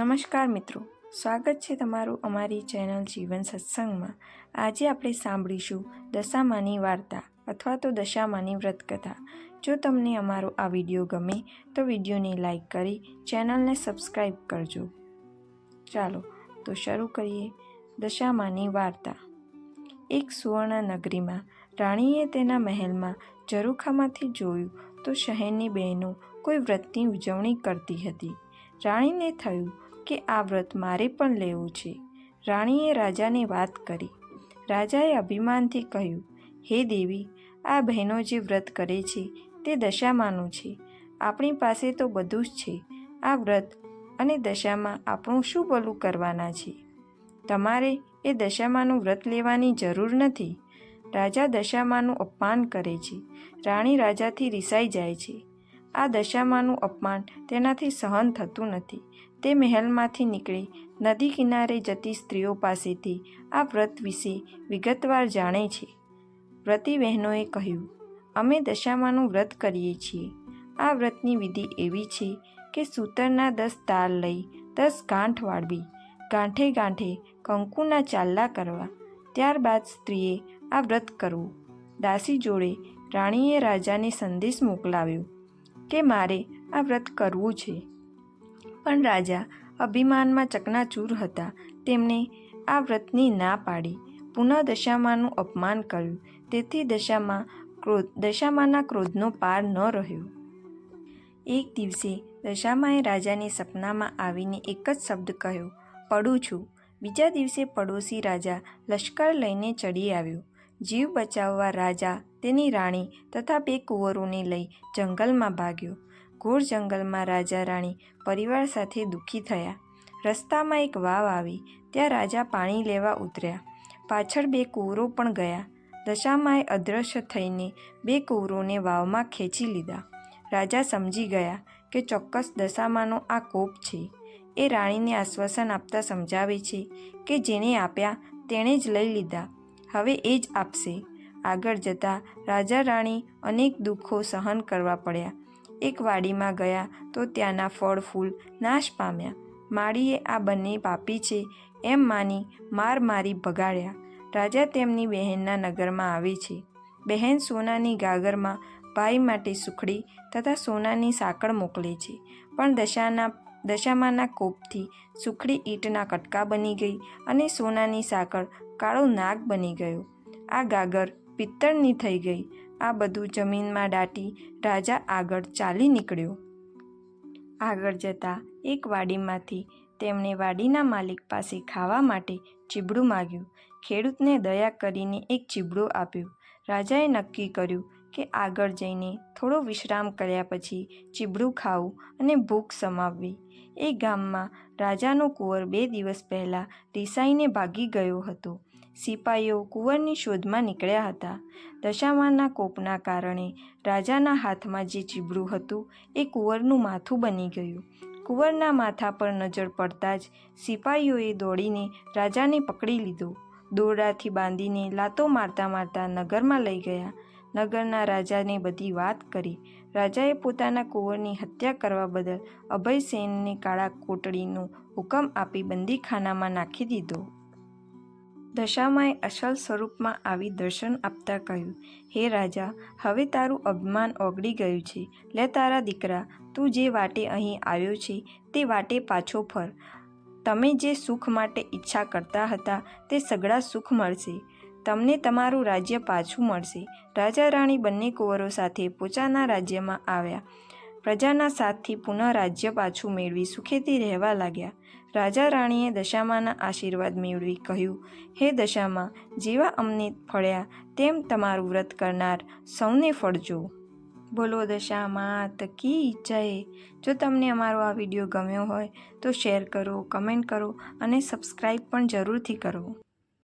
નમસ્કાર મિત્રો, સ્વાગત છે તમારું અમારી ચેનલ જીવન સત્સંગમાં। આજે આપણે સાંભળીશું દશામાની વાર્તા અથવા તો દશામાની વ્રતકથા। જો તમને અમારો આ વિડીયો ગમે તો વિડીયોને લાઈક કરી ચેનલને સબસ્ક્રાઈબ કરજો। ચાલો તો શરૂ કરીએ દશામાની વાર્તા। એક સુવર્ણ નગરીમાં રાણીએ તેના મહેલમાં ઝરૂખામાંથી જોયું તો શહેરની બહેનો કોઈ વ્રતની ઉજવણી કરતી હતી। રાણીને થયું કે આ વ્રત મારે પણ લેવું છે। રાણીએ રાજાને વાત કરી। રાજાએ અભિમાનથી કહ્યું, હે દેવી, આ બહેનો જે વ્રત કરે છે તે દશામાનું છે। આપણી પાસે તો બધું જ છે। આ વ્રત અને દશામાં આપણું શું ભલું કરવાના છે? તમારે એ દશામાનું વ્રત લેવાની જરૂર નથી। રાજા દશામાનું અપમાન કરે છે। રાણી રાજાથી રિસાઈ જાય છે। આ દશામાનું અપમાન તેનાથી સહન થતું નથી। તે મહેલમાંથી નીકળી નદી કિનારે જતી સ્ત્રીઓ પાસેથી આ વ્રત વિશે વિગતવાર જાણે છે। વ્રતી બહેનોએ કહ્યું, અમે દશામાનું વ્રત કરીએ છીએ। આ વ્રતની વિધિ એવી છે કે સૂતરના 10 તાર લઈ 10 ગાંઠ વાળવી, ગાંઠે ગાંઠે કંકુના ચાલ્લા કરવા, ત્યારબાદ સ્ત્રીએ આ વ્રત કરવું। દાસી જોડે રાણીએ રાજાને સંદેશ મોકલાવ્યો કે મારે આ વ્રત કરવું છે, પણ રાજા અભિમાનમાં ચકનાચૂર હતા। તેમણે આ વ્રતની ના પાડી, પુનઃ દશામાનું અપમાન કર્યું। તેથી દશામાના ક્રોધનો પાર ન રહ્યો। એક દિવસે દશામાએ રાજાને સપનામાં આવીને એક જ શબ્દ કહ્યો, પડું છું। બીજા દિવસે પડોશી રાજા લશ્કર લઈને ચડી આવ્યો। જીવ બચાવવા રાજા તેની રાણી તથા 2 કુંવરોને લઈ જંગલમાં ભાગ્યો। ઘોર જંગલમાં રાજા રાણી પરિવાર સાથે દુઃખી થયા। રસ્તામાં એક વાવ આવી, ત્યાં રાજા પાણી લેવા ઉતર્યા। પાછળ 2 કુંવરો પણ ગયા। દશામાએ અદૃશ્ય થઈને 2 કુંવરોને વાવમાં ખેંચી લીધા। રાજા સમજી ગયા કે ચોક્કસ દશામાનો આ કોપ છે। એ રાણીને આશ્વાસન આપતા સમજાવે છે કે જેણે આપ્યા તેણે જ લઈ લીધા, હવે એ જ આપશે। આગળ જતાં રાજા રાણી અનેક દુઃખો સહન કરવા પડ્યા। એક વાડીમાં ગયા તો ત્યાંના ફળ ફૂલ નાશ પામ્યા। માળીએ આ બંને પાપી છે એમ માની માર મારી ભગાડ્યા। રાજા તેમની બહેનના નગરમાં આવે છે। બહેન સોનાની ગાગરમાં ભાઈ માટે સુખડી તથા સોનાની સાંકળ મોકલે છે, પણ દશામાના કોપથી સુખડી ઈંટના કટકા બની ગઈ અને સોનાની સાંકળ કાળો નાગ બની ગયો। આ ગાગર પિત્તળની થઈ ગઈ। આ બધું જમીનમાં દાટી રાજા આગળ ચાલી નીકળ્યો। આગળ જતાં એક વાડીમાંથી તેમણે વાડીના માલિક પાસે ખાવા માટે ચીબડું માગ્યું। ખેડૂતને દયા કરીને એક ચીબડું આપ્યું। રાજાએ નક્કી કર્યું કે આગળ જઈને થોડો વિશ્રામ કર્યા પછી ચીબડું ખાવું અને ભૂખ સમાવવી। એ ગામમાં રાજાનો કુંવર 2 દિવસ પહેલાં રિસાઈને ભાગી ગયો હતો। સિપાઈઓ કુંવરની શોધમાં નીકળ્યા હતા। દશામાના કોપના કારણે રાજાના હાથમાં જે ચીબડું હતું એ કુંવરનું માથું બની ગયું। કુંવરના માથા પર નજર પડતાં જ સિપાઈઓએ દોડીને રાજાને પકડી લીધો। દોરડાથી બાંધીને લાતો મારતા મારતા નગરમાં લઈ ગયા। નગરના રાજાને બધી વાત કરી। રાજાએ પોતાના કુંવરની હત્યા કરવા બદલ અભયસેનને કાળા કોટડીનો હુકમ આપી બંદીખાનામાં નાખી દીધો। દશામાએ અસલ સ્વરૂપમાં આવી દર્શન આપતા કહ્યું, હે રાજા, હવે તારું અભિમાન ઓગળી ગયું છે। લે તારા દીકરા, તું જે વાટે અહીં આવ્યો છે તે વાટે પાછો ફર। તમે જે સુખ માટે ઈચ્છા કરતા હતા તે સઘળા સુખ મળશે। તમને તમારું રાજ્ય પાછું મળશે। રાજા રાણી બંને કુંવરો સાથે પોતાના રાજ્યમાં આવ્યા। પ્રજાના સાથથી પુનઃ રાજ્ય પાછું મેળવી સુખેથી રહેવા લાગ્યા। રાજા રાણીએ દશામાના આશીર્વાદ મેળવી કહ્યું, હે દશામા, જેવા અમને ફળ્યા તેમ તમારું વ્રત કરનાર સૌને ફળજો। બોલો દશામાત કી જય। જો તમને અમારો આ વિડીયો ગમ્યો હોય તો શેર કરો, કમેન્ટ કરો અને સબસ્ક્રાઈબ પણ જરૂરથી કરો।